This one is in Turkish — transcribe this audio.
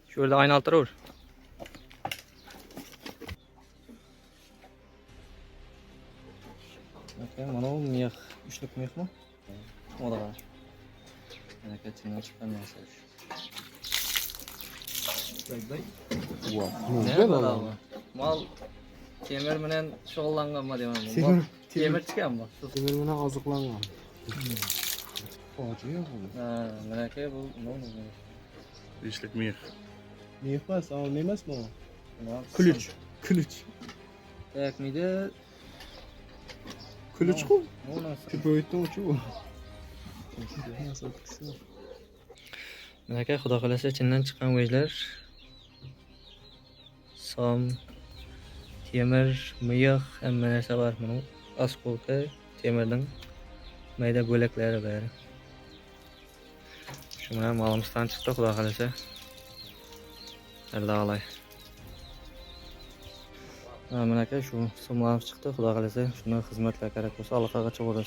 Şöyle aynaltıra vur. Mana bu miyah, üçlük miyah mı? O da var. Hareketinden çıkan narsa. Ne kadar bu? Mal temir bilen şog'ullangan mı diyemem. Temir çıkan mı? Temir bilen azıklangan. Fojia bu. Ha, mereke bu ne oldu? Beşlik miyik. Ne yapmaz? Ama ne emas mı o? Kılıç. Kılıç. Tek miydi? Kılıç ku. Ne nasıl? Şu boyuttan uçu bu. Mereke Xudo xolasa içinden çıkan vejler. Som, temir, miyah, hamma narsa bor bunun. Askolka, temirning mayda bo'laklari bari. Shu bilan molimizdan chiqdi Xudo xolasa. Alloh olay. Mana aka shu so'mlarimiz chiqdi Xudo xolasa. Shuni xizmatlar kerak bo'lsa aloqaga chiqaverasiz.